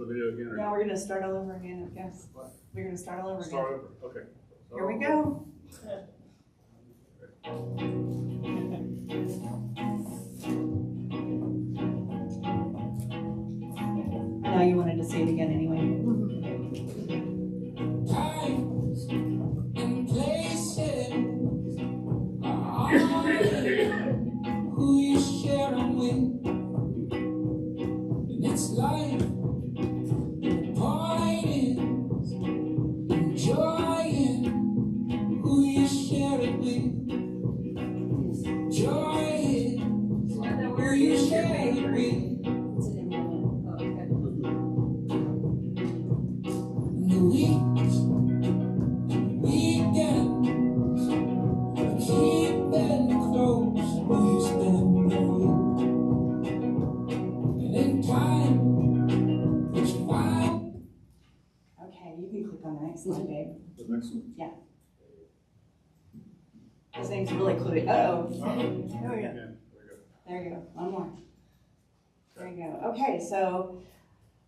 the video again? Or No, we're gonna start all over again, I guess. What? We're gonna start all over again. Start over, okay. Here we go. I know you wanted to see it again anyway. Times and places are who you share them with, and it's life. The point is enjoying who you share it with. Joy is who you share it with. The weeks, weekends, keep them close who you spend the week. And in time, it's fine. Okay, you can click on the next slide, babe. The next one? Yeah. His name's really Chloe. Uh-oh. There we go. we go. There you go. One more. There you go. Okay, so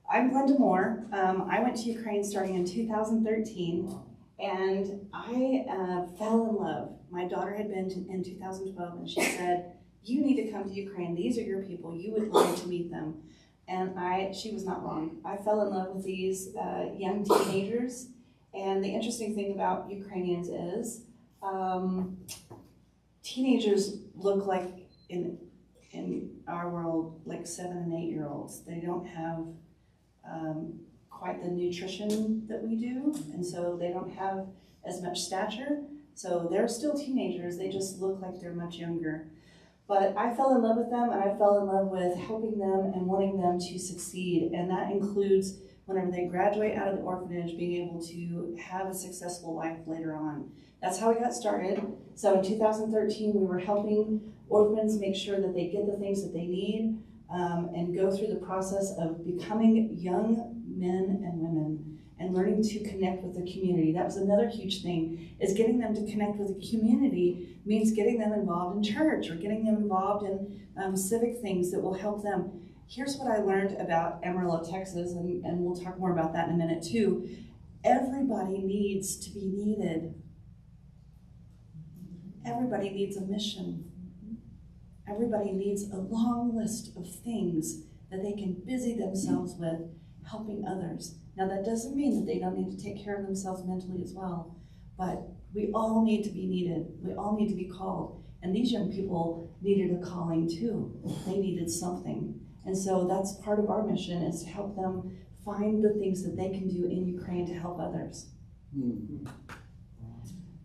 I'm Glenda Moore. I went to Ukraine starting in 2013, and I fell in love. My daughter had been in 2012, and she said, "You need to come to Ukraine. These are your people. You would like to meet them." And she was not wrong. I fell in love with these young teenagers, and the interesting thing about Ukrainians is teenagers look like in our world like 7 and 8 year olds. They don't have quite the nutrition that we do, and so they don't have as much stature. So they're still teenagers, they just look like they're much younger. But I fell in love with them, and I fell in love with helping them and wanting them to succeed. And that includes whenever they graduate out of the orphanage, being able to have a successful life later on. That's how we got started. So in 2013, we were helping orphans make sure that they get the things that they need and go through the process of becoming young men and women and learning to connect with the community. That was another huge thing, is getting them to connect with the community means getting them involved in church or getting them involved in civic things that will help them. Here's what I learned about Amarillo, Texas, and we'll talk more about that in a minute too. Everybody needs to be needed. Everybody needs a mission. Everybody needs a long list of things that they can busy themselves with helping others. Now that doesn't mean that they don't need to take care of themselves mentally as well, but we all need to be needed. We all need to be called. And these young people needed a calling too. They needed something. And so that's part of our mission, is to help them find the things that they can do in Ukraine to help others.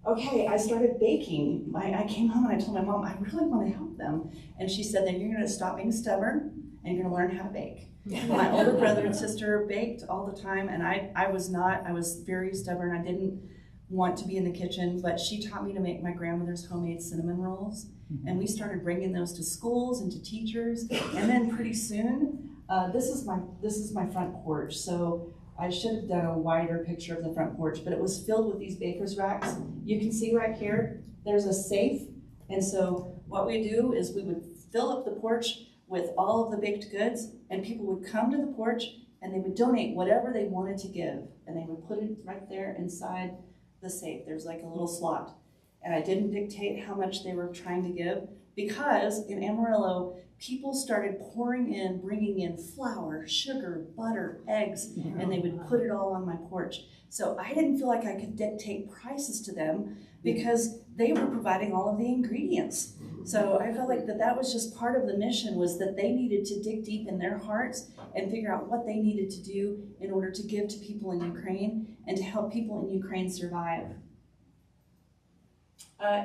Okay, I started baking. I came home and I told my mom, I really want to help them. And she said, then you're going to stop being stubborn and you're going to learn how to bake. My older brother and sister baked all the time, and I was not. I was very stubborn. I didn't want to be in the kitchen, but she taught me to make my grandmother's homemade cinnamon rolls. And we started bringing those to schools and to teachers. And then pretty soon, this is my front porch. So I should have done a wider picture of the front porch, but it was filled with these baker's racks. You can see right here, there's a safe. And so what we do is we would fill up the porch with all of the baked goods, and people would come to the porch and they would donate whatever they wanted to give. And they would put it right there inside the safe. There's like a little slot. And I didn't dictate how much they were trying to give, because in Amarillo, people started pouring in, bringing in flour, sugar, butter, eggs, and they would put it all on my porch. So I didn't feel like I could dictate prices to them because they were providing all of the ingredients. So I felt like that was just part of the mission, was that they needed to dig deep in their hearts and figure out what they needed to do in order to give to people in Ukraine and to help people in Ukraine survive.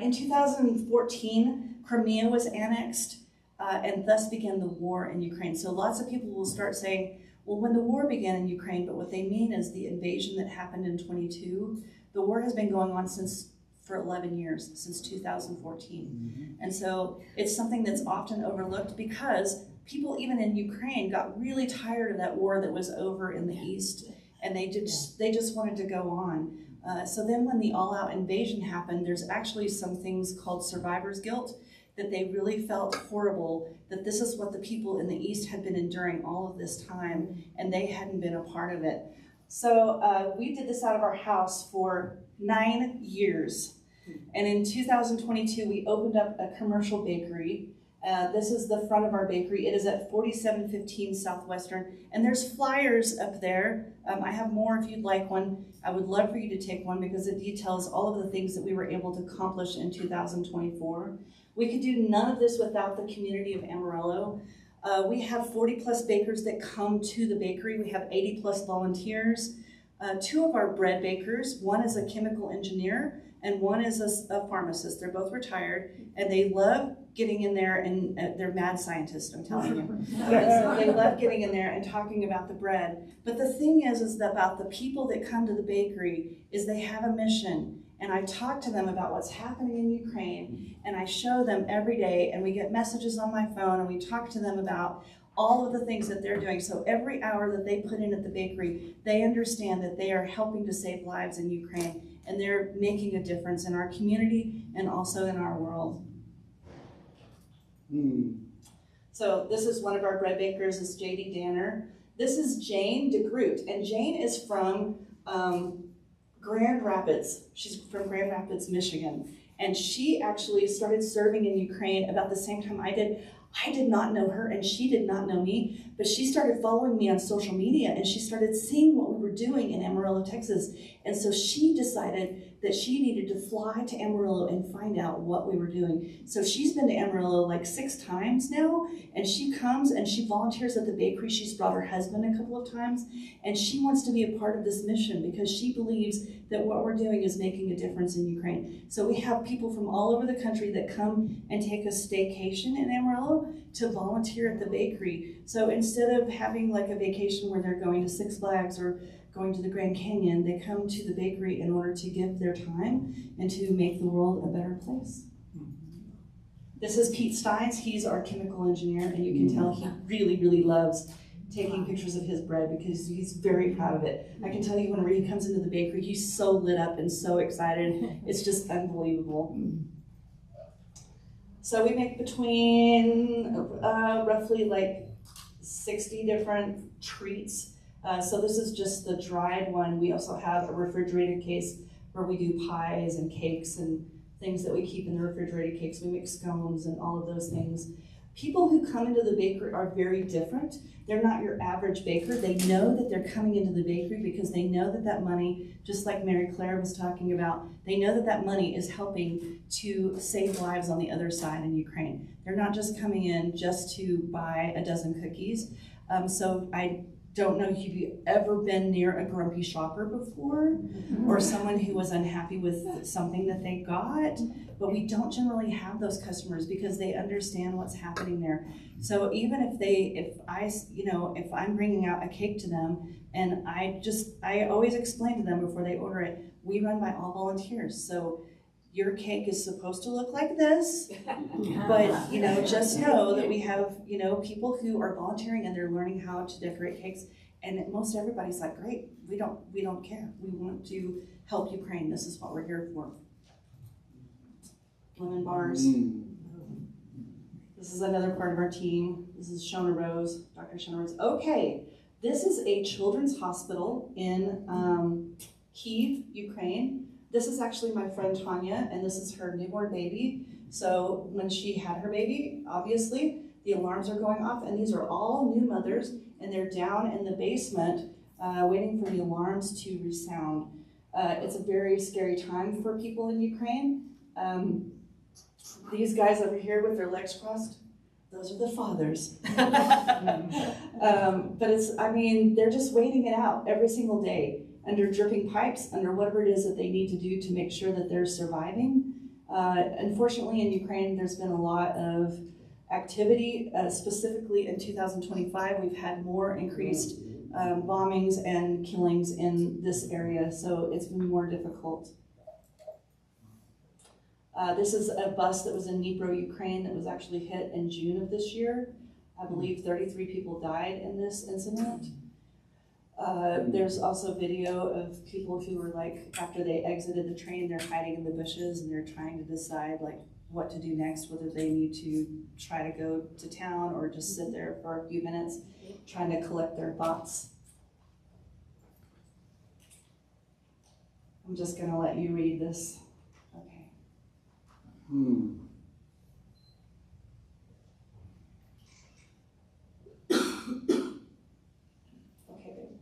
In 2014, Crimea was annexed, and thus began the war in Ukraine. So lots of people will start saying, well, when the war began in Ukraine, but what they mean is the invasion that happened in 22. The war has been going on for 11 years, since 2014. And so it's something that's often overlooked, because people even in Ukraine got really tired of that war that was over in the East, and they just wanted to go on. So then when the all-out invasion happened, there's actually some things called survivor's guilt. that they really felt horrible, that this is what the people in the East had been enduring all of this time, and they hadn't been a part of it. So we did this out of our house for 9 years. And in 2022, we opened up a commercial bakery. This is the front of our bakery. It is at 4715 Southwestern, and there's flyers up there. I have more if you'd like one. I would love for you to take one because it details all of the things that we were able to accomplish in 2024. We could do none of this without the community of Amarillo. We have 40 plus bakers that come to the bakery. We have 80 plus volunteers. 2 of our bread bakers, one is a chemical engineer and one is a pharmacist. They're both retired, and they love getting in there, and they're mad scientists, I'm telling you. So they love getting in there and talking about the bread. But the thing is that about the people that come to the bakery is they have a mission. And I talk to them about what's happening in Ukraine, and I show them every day, and we get messages on my phone, and we talk to them about all of the things that they're doing. So every hour that they put in at the bakery, they understand that they are helping to save lives in Ukraine, and they're making a difference in our community and also in our world. So this is one of our bread bakers, is JD Danner. This is Jane DeGroot, and Jane is from Grand Rapids. She's from Grand Rapids, Michigan. And she actually started serving in Ukraine about the same time I did. I did not know her and she did not know me, but she started following me on social media and she started seeing what we were doing in Amarillo, Texas. And so she decided that she needed to fly to Amarillo and find out what we were doing. So she's been to Amarillo like 6 times now, and she comes and she volunteers at the bakery. She's brought her husband a couple of times, and she wants to be a part of this mission because she believes that what we're doing is making a difference in Ukraine. So we have people from all over the country that come and take a staycation in Amarillo to volunteer at the bakery. So instead of having like a vacation where they're going to Six Flags or going to the Grand Canyon, they come to the bakery in order to give their time and to make the world a better place. This is Pete Steins. He's our chemical engineer, and you can tell he really, really loves taking pictures of his bread because he's very proud of it. I can tell you whenever he comes into the bakery, he's so lit up and so excited. It's just unbelievable. So we make between roughly like 60 different treats. So this is just the dried one. We also have a refrigerated case where we do pies and cakes and things that we keep in the refrigerated cakes. We make scones and all of those things. People who come into the bakery are very different. They're not your average baker. They know that they're coming into the bakery because they know that that money, just like Mary Claire was talking about, they know that that money is helping to save lives on the other side in Ukraine. They're not just coming in just to buy a dozen cookies. So I don't know if you've ever been near a grumpy shopper before or someone who was unhappy with something that they got, but we don't generally have those customers because they understand what's happening there. So even if I'm bringing out a cake to them and I always explain to them before they order it, we run by all volunteers. So your cake is supposed to look like this, but just know that we have people who are volunteering and they're learning how to decorate cakes, and most everybody's like, great, we don't care. We want to help Ukraine. This is what we're here for. Lemon bars. This is another part of our team. This is Shona Rose, Dr. Shona Rose. Okay, this is a children's hospital in Kyiv, Ukraine. This is actually my friend Tanya, and this is her newborn baby. So when she had her baby, obviously, the alarms are going off, and these are all new mothers, and they're down in the basement waiting for the alarms to resound. It's a very scary time for people in Ukraine. These guys over here with their legs crossed, those are the fathers. But they're just waiting it out every single day, under dripping pipes, under whatever it is that they need to do to make sure that they're surviving. Unfortunately, in Ukraine, there's been a lot of activity. Specifically in 2025, we've had more increased bombings and killings in this area, so it's been more difficult. This is a bus that was in Dnipro, Ukraine, that was actually hit in June of this year. I believe 33 people died in this incident. There's also video of people who were like, after they exited the train, they're hiding in the bushes and they're trying to decide, like, what to do next, whether they need to try to go to town or just sit there for a few minutes trying to collect their thoughts. I'm just gonna let you read this. Okay. Okay, babe.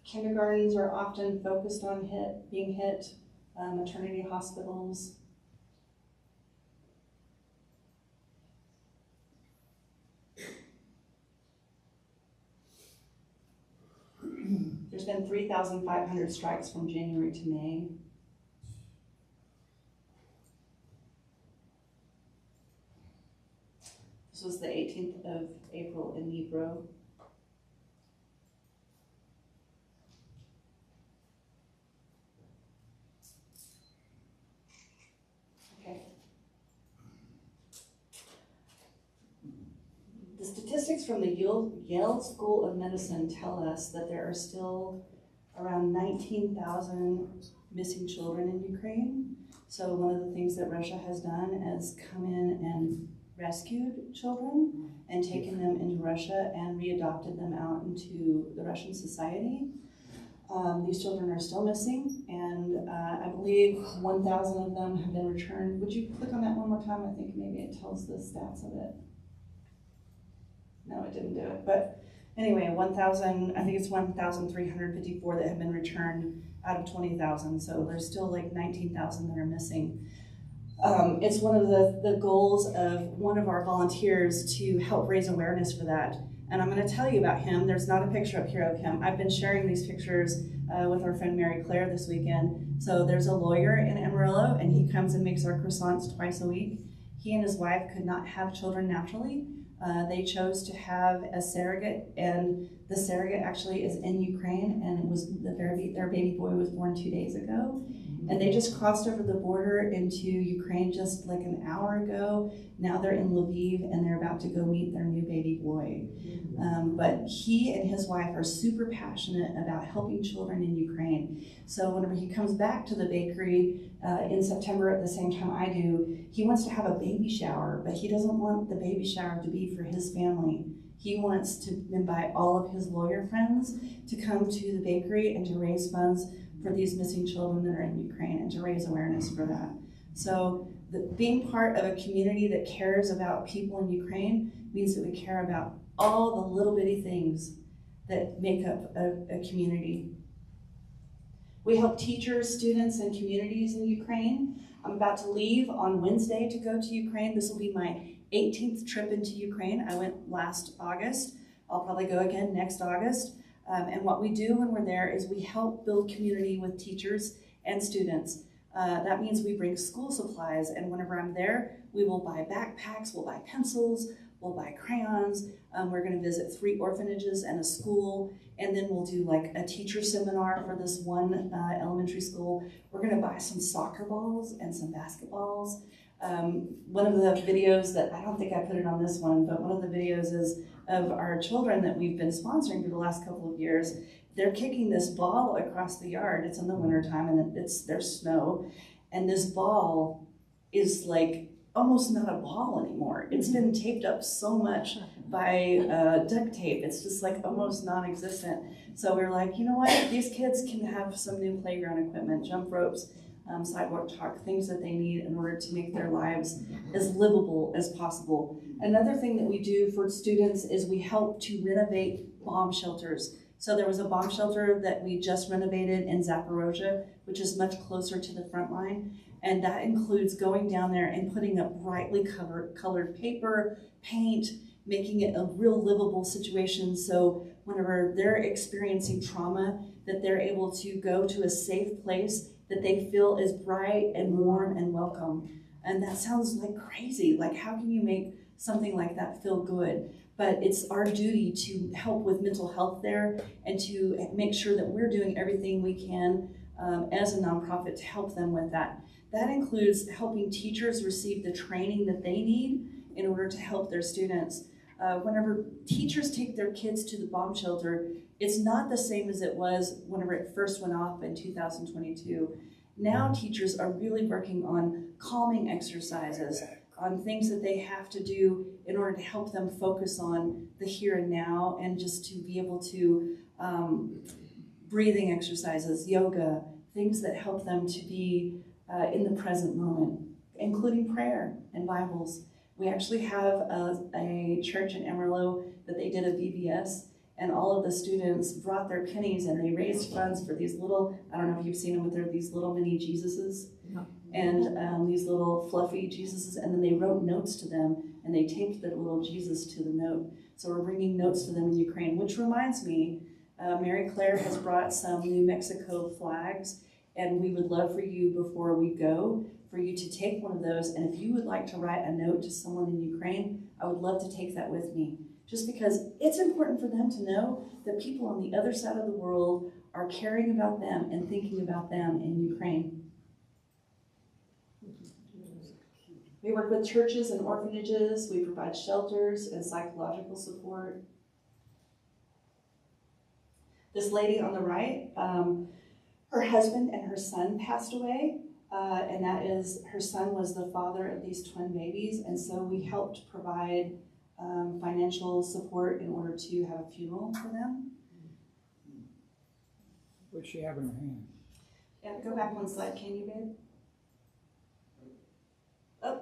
Kindergartens are often focused on being hit, maternity hospitals. There's been 3,500 strikes from January to May. This was the 18th of April in Nebro. Okay. The statistics from the Yale School of Medicine tell us that there are still around 19,000 missing children in Ukraine. So one of the things that Russia has done is come in and rescued children and taken them into Russia and readopted them out into the Russian society. These children are still missing, and I believe 1,000 of them have been returned. Would you click on that one more time? I think maybe it tells the stats of it. No, it didn't do it. But anyway, 1,000, I think it's 1,354 that have been returned out of 20,000. So there's still like 19,000 that are missing. It's one of the goals of one of our volunteers to help raise awareness for that. And I'm going to tell you about him. There's not a picture up here of him. I've been sharing these pictures with our friend Mary Claire this weekend. So there's a lawyer in Amarillo, and he comes and makes our croissants twice a week. He and his wife could not have children naturally. They chose to have a surrogate, and the surrogate actually is in Ukraine, and it was their baby boy was born 2 days ago. And they just crossed over the border into Ukraine just like an hour ago. Now they're in Lviv, and they're about to go meet their new baby boy. But he and his wife are super passionate about helping children in Ukraine. So whenever he comes back to the bakery in September at the same time I do, he wants to have a baby shower, but he doesn't want the baby shower to be for his family. He wants to invite all of his lawyer friends to come to the bakery and to raise funds for these missing children that are in Ukraine and to raise awareness for that. So being part of a community that cares about people in Ukraine means that we care about all the little bitty things that make up a community. We help teachers, students, and communities in Ukraine. I'm about to leave on Wednesday to go to Ukraine. This will be my 18th trip into Ukraine. I went last August. I'll probably go again next August. And what we do when we're there is we help build community with teachers and students. That means we bring school supplies, and whenever I'm there, we will buy backpacks, we'll buy pencils, we'll buy crayons. We're going to visit 3 orphanages and a school, and then we'll do like a teacher seminar for this one elementary school. We're going to buy some soccer balls and some basketballs. One of the videos that, I don't think I put it on this one, but one of the videos is of our children that we've been sponsoring for the last couple of years. They're kicking this ball across the yard. It's in the wintertime and there's snow. And this ball is like almost not a ball anymore. It's been taped up so much by duct tape. It's just like almost non-existent. So we're like, you know what? These kids can have some new playground equipment, jump ropes, sidewalk chalk, things that they need in order to make their lives as livable as possible. Another thing that we do for students is we help to renovate bomb shelters. So there was a bomb shelter that we just renovated in Zaporozhye, which is much closer to the front line. And that includes going down there and putting up brightly colored paper, paint, making it a real livable situation. So whenever they're experiencing trauma, that they're able to go to a safe place that they feel is bright and warm and welcome. And that sounds like crazy. Like, how can you make something like that feel good? But it's our duty to help with mental health there and to make sure that we're doing everything we can as a nonprofit to help them with that. That includes helping teachers receive the training that they need in order to help their students. Whenever teachers take their kids to the bomb shelter, It's not the same as it was whenever it first went off in 2022. Now teachers are really working on calming exercises, on things that they have to do in order to help them focus on the here and now, and just to be able to breathing exercises, yoga, things that help them to be in the present moment, including prayer and Bibles. We actually have a church in Amarillo that they did a VBS, and all of the students brought their pennies and they raised funds for these little, I don't know if you've seen them, but they're these little mini Jesuses. No. And these little fluffy Jesuses, and then they wrote notes to them and they taped the little Jesus to the note. So we're bringing notes to them in Ukraine, which reminds me, Mary Claire has brought some New Mexico flags, and we would love for you, before we go, for you to take one of those, and if you would like to write a note to someone in Ukraine, I would love to take that with me. Just because it's important for them to know that people on the other side of the world are caring about them and thinking about them in Ukraine. We work with churches and orphanages. We provide shelters and psychological support. This lady on the right, her husband and her son passed away, and that is, her son was the father of these twin babies, and so we helped provide financial support in order to have a funeral for them. What's she have in her hand? Yeah, go back one slide, can you, babe? Oh,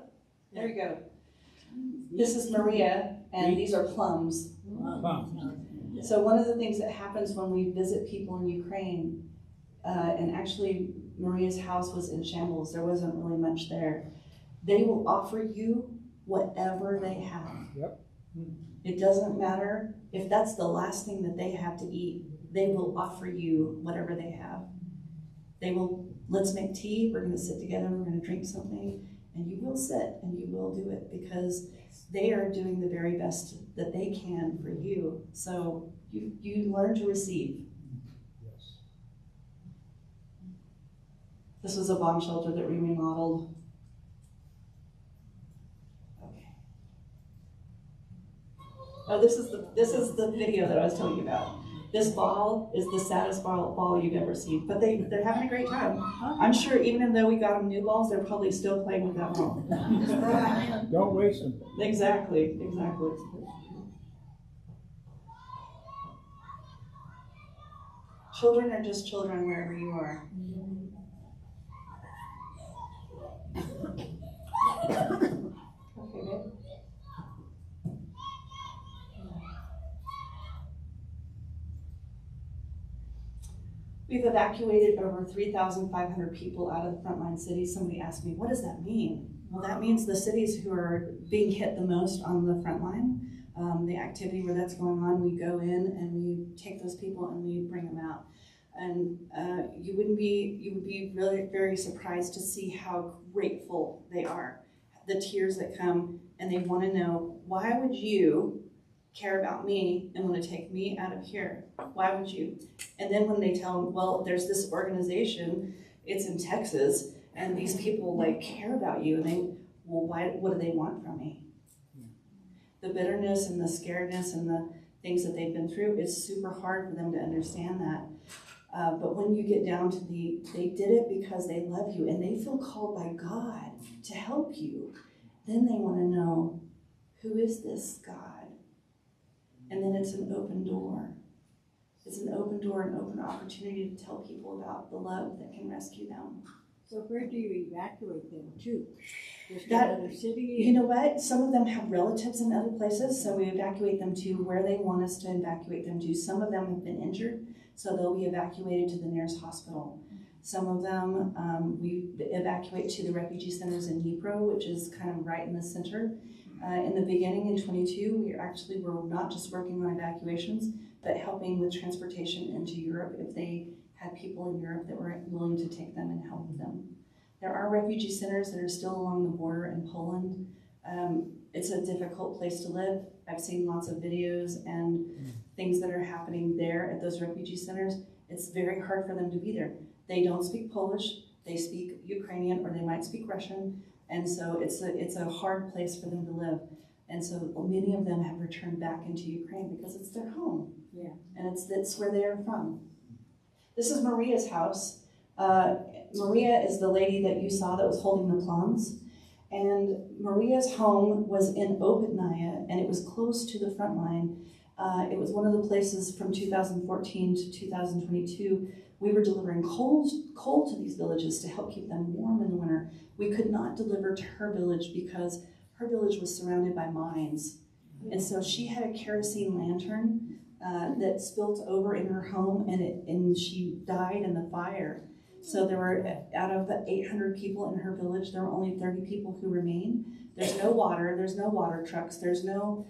there you go. This is Maria, and these are plums. Wow. So one of the things that happens when we visit people in Ukraine, and actually Maria's house was in shambles, there wasn't really much there, they will offer you whatever they have. Yep. It doesn't matter if that's the last thing that they have to eat, they will offer you whatever they have. They will, let's make tea, we're gonna sit together, we're gonna drink something, and you will sit and you will do it because they are doing the very best that they can for you. So you learn to receive. Yes. This was a bomb shelter that we remodeled. Okay. Oh, this is the video that I was telling you about. This ball is the saddest ball you've ever seen, but they're having a great time. I'm sure even though we got them new balls, they're probably still playing with that ball. Don't waste them. Exactly. Children are just children wherever you are. Okay, babe. We've evacuated over 3,500 people out of the frontline cities. Somebody asked me, what does that mean? Well, that means the cities who are being hit the most on the front line, the activity where that's going on, we go in and we take those people and we bring them out. And you would be really very surprised to see how grateful they are. The tears that come, and they want to know, why would you care about me and want to take me out of here? Why would you? And then when they tell them, well, there's this organization, it's in Texas, and these people like care about you, and they, well, what do they want from me? The bitterness and the scaredness and the things that they've been through, it's super hard for them to understand that. But when you get down to they did it because they love you and they feel called by God to help you, then they want to know, who is this God? And then it's an open door. It's an open door, an open opportunity to tell people about the love that can rescue them. So where do you evacuate them to? Just That- another city? You know what? Some of them have relatives in other places, so we evacuate them to where they want us to evacuate them to. Some of them have been injured, so they'll be evacuated to the nearest hospital. Some of them we evacuate to the refugee centers in Dnipro, which is kind of right in the center. In the beginning, in 22, we were not just working on evacuations, but helping with transportation into Europe if they had people in Europe that were willing to take them and help them. There are refugee centers that are still along the border in Poland. It's a difficult place to live. I've seen lots of videos and things that are happening there at those refugee centers. It's very hard for them to be there. They don't speak Polish, they speak Ukrainian, or they might speak Russian, and so it's a hard place for them to live. And so many of them have returned back into Ukraine because it's their home. Yeah. And it's where they're from. This is Maria's house. Maria is the lady that you saw that was holding the plums. And Maria's home was in Opatnaya, and it was close to the front line. It was one of the places from 2014 to 2022. We were delivering coal to these villages to help keep them warm in the winter. We could not deliver to her village because her village was surrounded by mines. And so she had a kerosene lantern that spilt over in her home, and she died in the fire. So there were, out of the 800 people in her village, there were only 30 people who remained. There's no water, there's no water trucks, there's no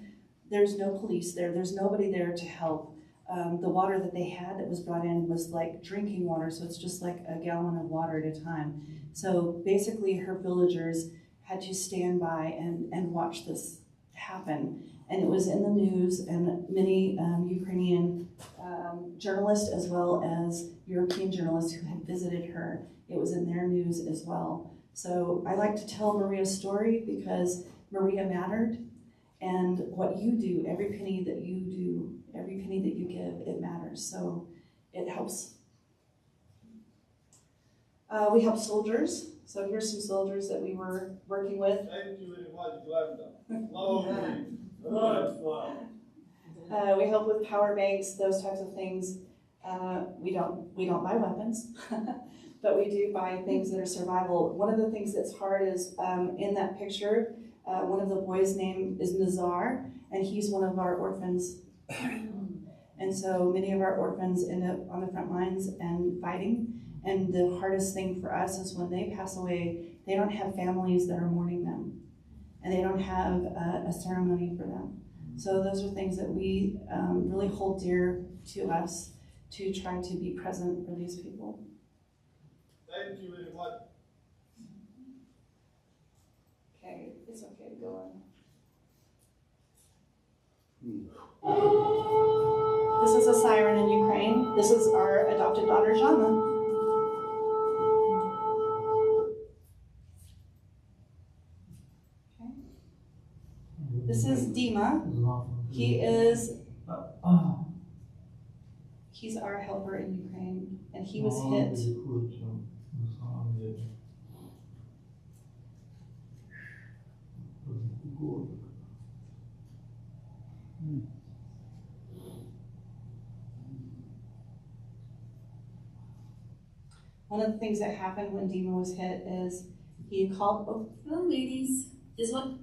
police there, there's nobody there to help. The water that they had that was brought in was like drinking water, so it's just like a gallon of water at a time. So basically her villagers had to stand by and watch this happen. And it was in the news, and many Ukrainian journalists as well as European journalists who had visited her, it was in their news as well. So I like to tell Maria's story because Maria mattered, and what you do, every penny that you do, every penny that you give, it matters. So it helps. We help soldiers. So here's some soldiers that we were working with. Thank you very much, Glenda. Lovely. We help with power banks, those types of things. We don't buy weapons, but we do buy things that are survival. One of the things that's hard is in that picture, one of the boys' name is Nazar, and he's one of our orphans. And so many of our orphans end up on the front lines and fighting. And the hardest thing for us is when they pass away, they don't have families that are mourning them, and they don't have a ceremony for them. So those are things that we really hold dear to us, to try to be present for these people. Thank you very much. Okay, it's okay to go on. This is a siren in Ukraine. This is our adopted daughter, Zhana. Okay. This is Dima. He's our helper in Ukraine, and he was hit. One of the things that happened when Dima was hit is he called. Hello, ladies. This one?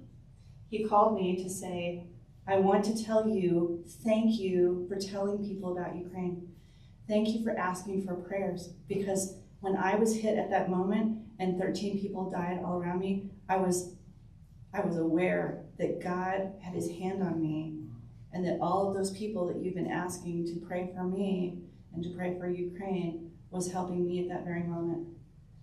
He called me to say, I want to tell you, thank you for telling people about Ukraine. Thank you for asking for prayers, because when I was hit at that moment and 13 people died all around me, I was aware that God had his hand on me, and that all of those people that you've been asking to pray for me and to pray for Ukraine was helping me at that very moment.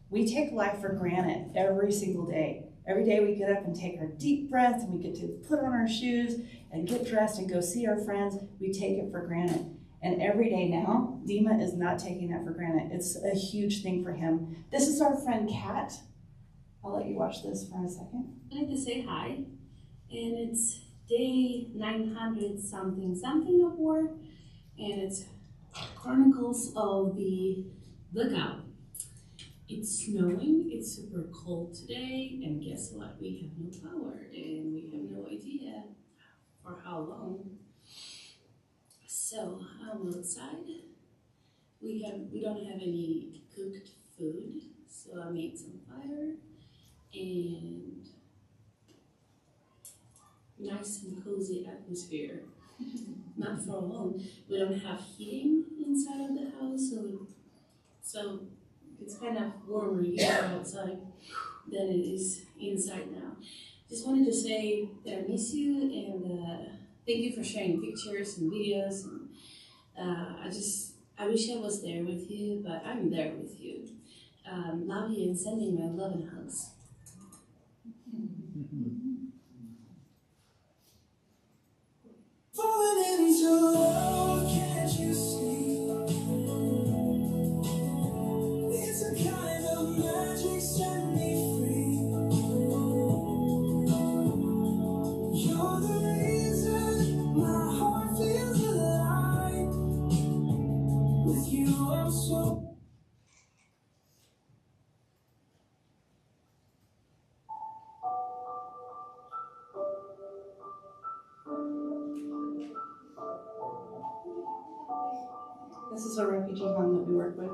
We take life for granted every single day. Every day we get up and take our deep breath, and we get to put on our shoes and get dressed and go see our friends. We take it for granted. And every day now, Dima is not taking that for granted. It's a huge thing for him. This is our friend Kat. I'll let you watch this for a second. I'd like to say hi. And it's day 900 something of war. And it's Chronicles of the Lookout. It's snowing, it's super cold today, and guess what? We have no power, and we have no idea for how long. So I'm outside. We don't have any cooked food, so I made some fire and nice and cozy atmosphere. Not for long. We don't have heating inside of the house, so it's kind of warmer here outside than it is inside now. Just wanted to say that I miss you, and thank you for sharing pictures and videos. And I wish I was there with you, but I'm there with you. Love you, and sending my love and hugs. Falling into love, can't you see? It's a kind of magic, set me free. You're the This is a refugee home that we work with.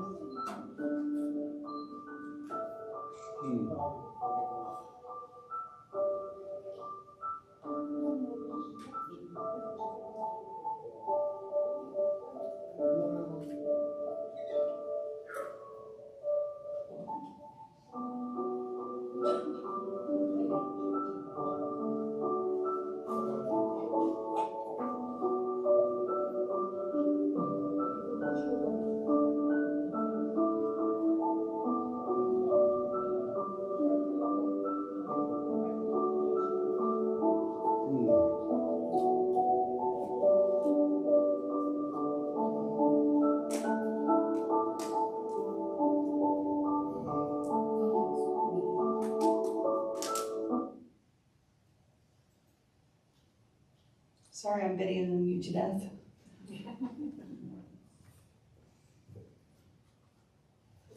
Sorry, I'm videoing you to death.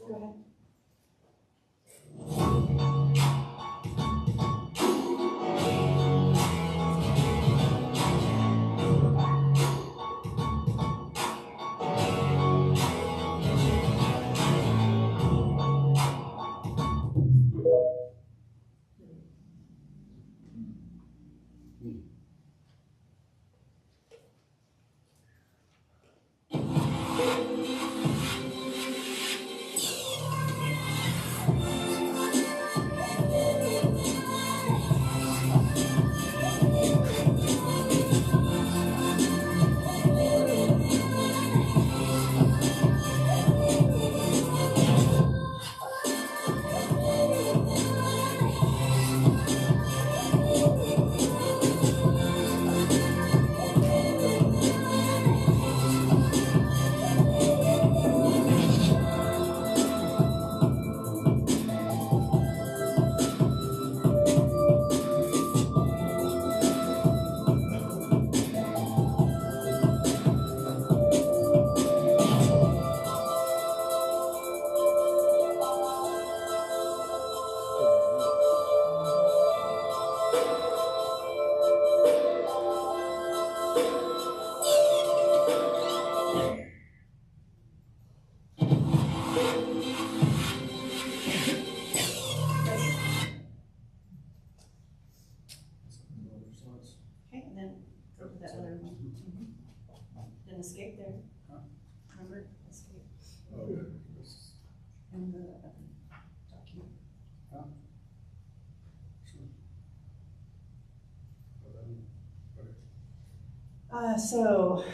Go ahead. Okay, and then go to that other one. Then escape there. Remember, escape. And the document. So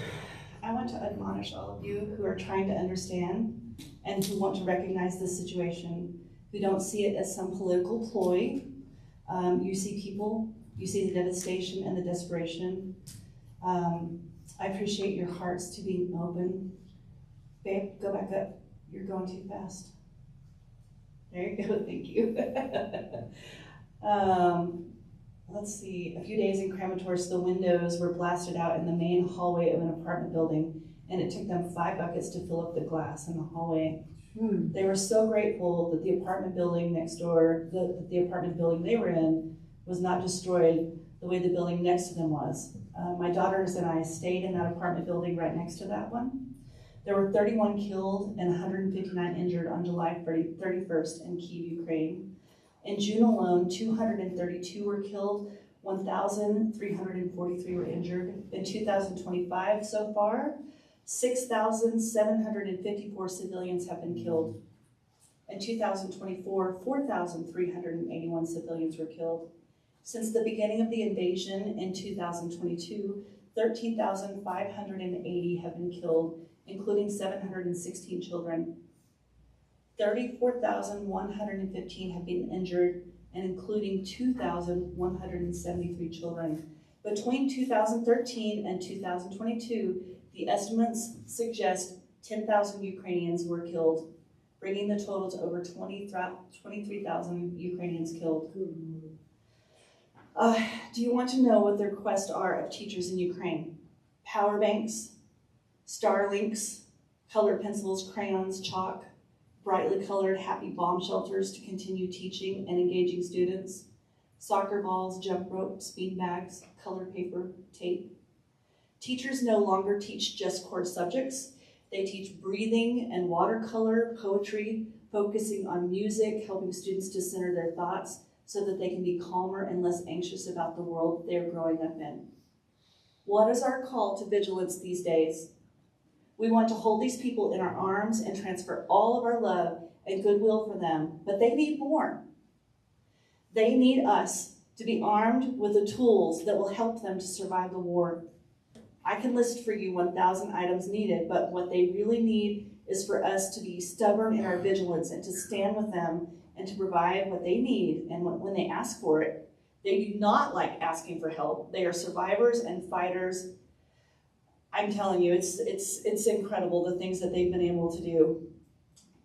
I want to admonish all of you who are trying to understand and who want to recognize this situation, who don't see it as some political ploy. You see people, you see the devastation and the desperation. I appreciate your hearts to being open. Babe, go back up. You're going too fast. There you go, thank you. Let's see, a few days in Kramatorsk, the windows were blasted out in the main hallway of an apartment building, and it took them 5 buckets to fill up the glass in the hallway. They were so grateful that the apartment building next door, the apartment building they were in, was not destroyed the way the building next to them was. My daughters and I stayed in that apartment building right next to that one. There were 31 killed and 159 injured on July 31st in Kyiv, Ukraine. In June alone, 232 were killed, 1,343 were injured. In 2025 so far, 6,754 civilians have been killed. In 2024, 4,381 civilians were killed. Since the beginning of the invasion in 2022, 13,580 have been killed, including 716 children. 34,115 have been injured, and including 2,173 children. Between 2013 and 2022, the estimates suggest 10,000 Ukrainians were killed, bringing the total to over 23,000 Ukrainians killed. Do you want to know what the requests are of teachers in Ukraine? Power banks, Starlinks, colored pencils, crayons, chalk, brightly colored happy bomb shelters to continue teaching and engaging students, soccer balls, jump ropes, bean bags, colored paper, tape. Teachers no longer teach just core subjects. They teach breathing and watercolor, poetry, focusing on music, helping students to center their thoughts so that they can be calmer and less anxious about the world they're growing up in. What is our call to vigilance these days? We want to hold these people in our arms and transfer all of our love and goodwill for them, but they need more. They need us to be armed with the tools that will help them to survive the war. I can list for you 1,000 items needed, but what they really need is for us to be stubborn in our vigilance and to stand with them and to provide what they need. And when they ask for it, they do not like asking for help. They are survivors and fighters. I'm telling you, it's incredible the things that they've been able to do.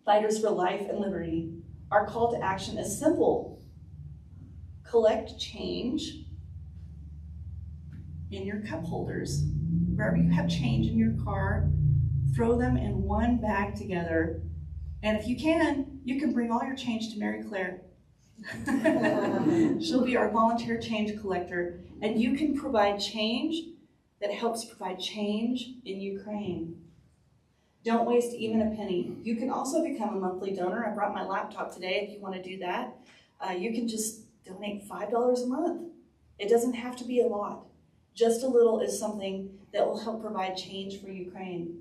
Fighters for life and liberty. Our call to action is simple. Collect change in your cup holders. Wherever you have change in your car, throw them in one bag together. And if you can bring all your change to Mary Claire. She'll be our volunteer change collector. And you can provide change that helps provide change in Ukraine. Don't waste even a penny. You can also become a monthly donor. I brought my laptop today if you want to do that. You can just donate $5 a month. It doesn't have to be a lot. Just a little is something that will help provide change for Ukraine.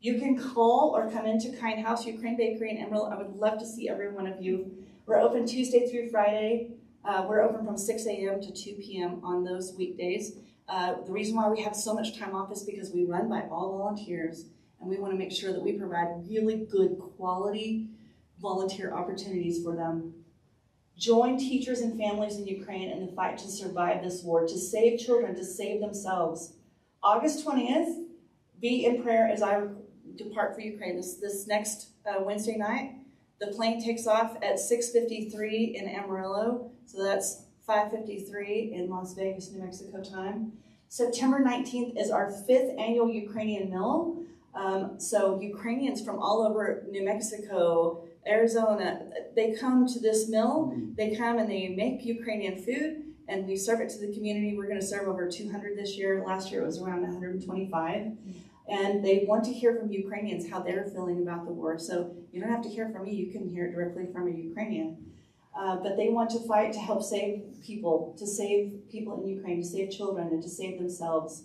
You can call or come into Kind House Ukraine Bakery in Emerald. I would love to see every one of you. We're open Tuesday through Friday. We're open from 6 a.m. to 2 p.m. on those weekdays. The reason why we have so much time off is because we run by all volunteers, and we want to make sure that we provide really good quality volunteer opportunities for them. Join teachers and families in Ukraine in the fight to survive this war, to save children, to save themselves. August 20th, be in prayer as I depart for Ukraine. This next Wednesday night, the plane takes off at 6:53 in Amarillo, so that's 5:53 in Las Vegas, New Mexico time. September 19th is our 5th annual Ukrainian Meal. So Ukrainians from all over New Mexico, Arizona, they come to this meal. They come and they make Ukrainian food, and we serve it to the community. We're going to serve over 200 this year. Last year it was around 125. And they want to hear from Ukrainians how they're feeling about the war. So you don't have to hear from me. You can hear it directly from a Ukrainian. But they want to fight to help save people in Ukraine, to save children, and to save themselves.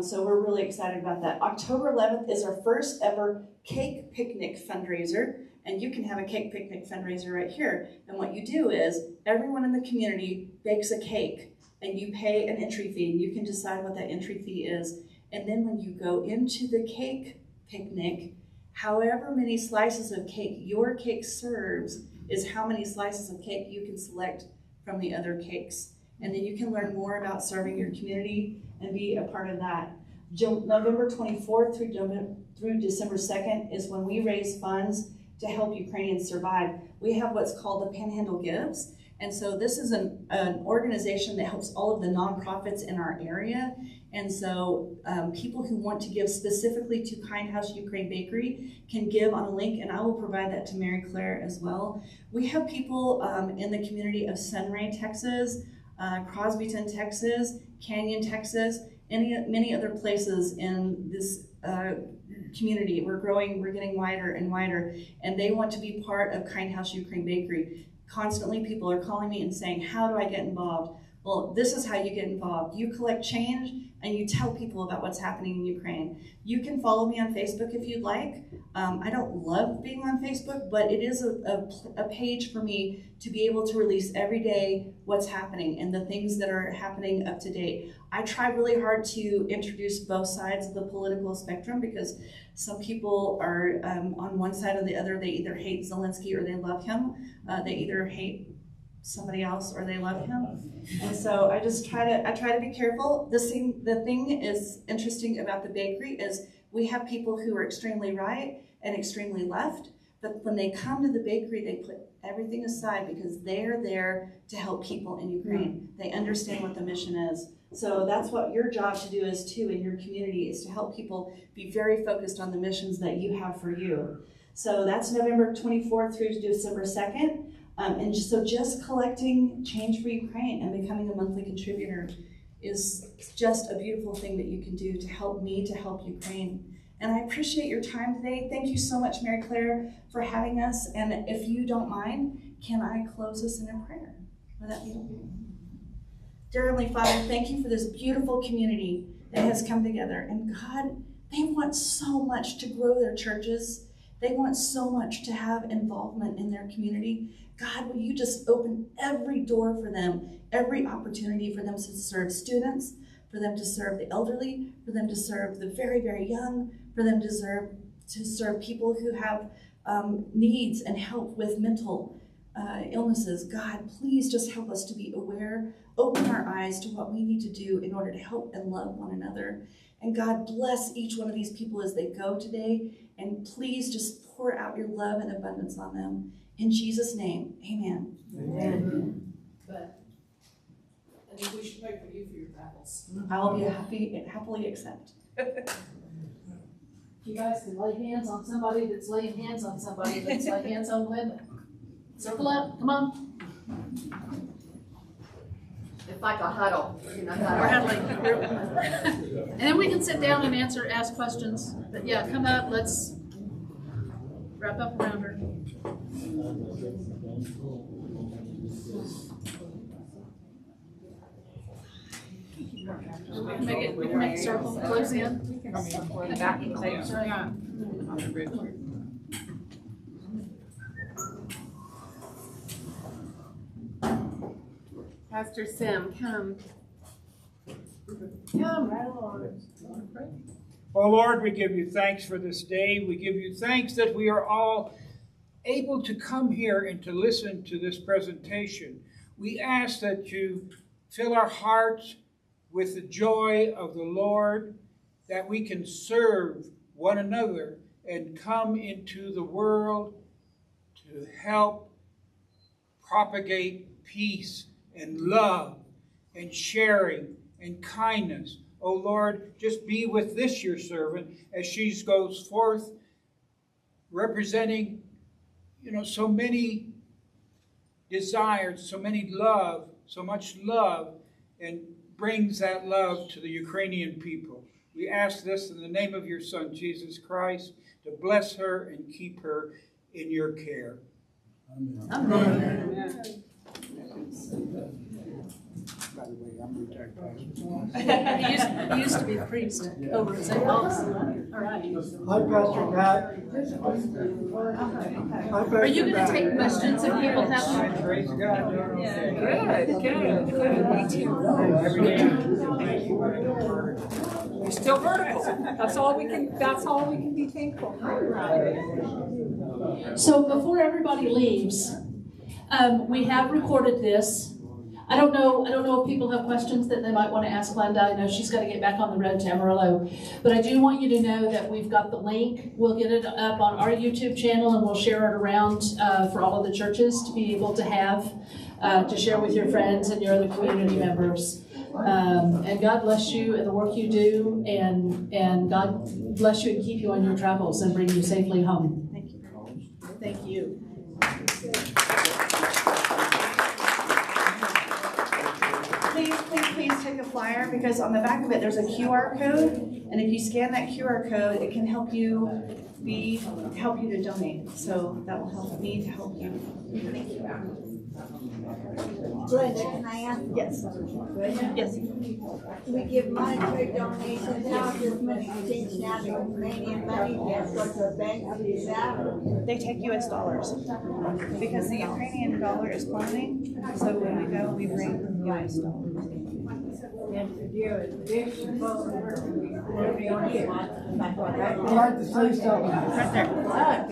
So we're really excited about that. October 11th is our first ever cake picnic fundraiser. And you can have a cake picnic fundraiser right here. And what you do is everyone in the community bakes a cake, and you pay an entry fee, and you can decide what that entry fee is. And then when you go into the cake picnic, however many slices of cake your cake serves is how many slices of cake you can select from the other cakes. And then you can learn more about serving your community and be a part of that. November 24th through December 2nd is when we raise funds to help Ukrainians survive. We have what's called the Panhandle Gives. And so this is an organization that helps all of the nonprofits in our area. And so people who want to give specifically to Kind House Ukraine Bakery can give on a link, and I will provide that to Mary Claire as well. We have people in the community of Sunray, Texas, Crosbyton, Texas, Canyon, Texas, many other places in this community. We're growing, we're getting wider and wider, and they want to be part of Kind House Ukraine Bakery. Constantly people are calling me and saying, how do I get involved? Well, this is how you get involved. You collect change and you tell people about what's happening in Ukraine. You can follow me on Facebook if you'd like. I don't love being on Facebook, but it is a page for me to be able to release every day what's happening and the things that are happening up to date. I try really hard to introduce both sides of the political spectrum, because some people are on one side or the other. They either hate Zelensky or they love him. They either hate somebody else or they love him. And so I just try to be careful. The thing is interesting about the bakery is we have people who are extremely right and extremely left, but when they come to the bakery, they put everything aside because they're there to help people in Ukraine. They understand what the mission is. So that's what your job to do is too in your community, is to help people be very focused on the missions that you have for you. So that's November 24th through to December 2nd. And so just collecting change for Ukraine and becoming a monthly contributor is just a beautiful thing that you can do to help me, to help Ukraine. And I appreciate your time today. Thank you so much, Mary Claire, for having us. And if you don't mind, can I close us in a prayer? Would that be okay? Dear Heavenly Father, thank you for this beautiful community that has come together. And God, they want so much to grow their churches. They want so much to have involvement in their community. God, will you just open every door for them, every opportunity for them to serve students, for them to serve the elderly, for them to serve the very, very young, for them to serve people who have needs and help with mental illnesses. God, please just help us to be aware, open our eyes to what we need to do in order to help and love one another. And God, bless each one of these people as they go today, and please just pour out your love and abundance on them. In Jesus' name, amen. Amen. But I think we should pray for you for your travels. I will be happily accept. You guys can lay hands on somebody that's laying hands on somebody that's laying hands on Linda. Circle up, come on. It's like a huddle. You know, We're huddling. And then we can sit down and ask questions. But yeah, come up, let's wrap up around her. We can make a circle, close in. That's right. Pastor Sim, come. come right along. Oh Lord, we give you thanks for this day. We give you thanks that we are all able to come here and to listen to this presentation. We ask that you fill our hearts with the joy of the Lord, that we can serve one another and come into the world to help propagate peace and love and sharing and kindness. Oh Lord, just be with this your servant as she goes forth representing, so many desires, so many love, so much love, and brings that love to the Ukrainian people. We ask this in the name of your Son, Jesus Christ, to bless her and keep her in your care. Amen. Amen. By the way, I'm retired pastor. He used to be a priest over at St. Paul's. All right. Hi, Pastor Pat. Hi, Pastor Are you going to Pat. take questions if people have them? Praise God. Every day. You're still vertical. That's all we can be thankful for. So before everybody leaves, we have recorded this. I don't know if people have questions that they might want to ask Linda. I know she's got to get back on the road to Amarillo. But I do want you to know that we've got the link. We'll get it up on our YouTube channel and we'll share it around for all of the churches to be able to have, to share with your friends and your other community members. And God bless you in the work you do, and God bless you and keep you on your travels and bring you safely home. Thank you. Thank you. Please take a flyer, because on the back of it there's a QR code, and if you scan that QR code, it can help you to donate. So that will help me to help you. Thank you. Glenda, can I ask? Yes. Yes. We give monetary donations, how does money change now to Romanian money, that goes to a bank, is that? They take US dollars because the Ukrainian dollar is plummeting. So when we go, we bring US dollars. And you're a big vote, we're here. I'd like to say something. Right there.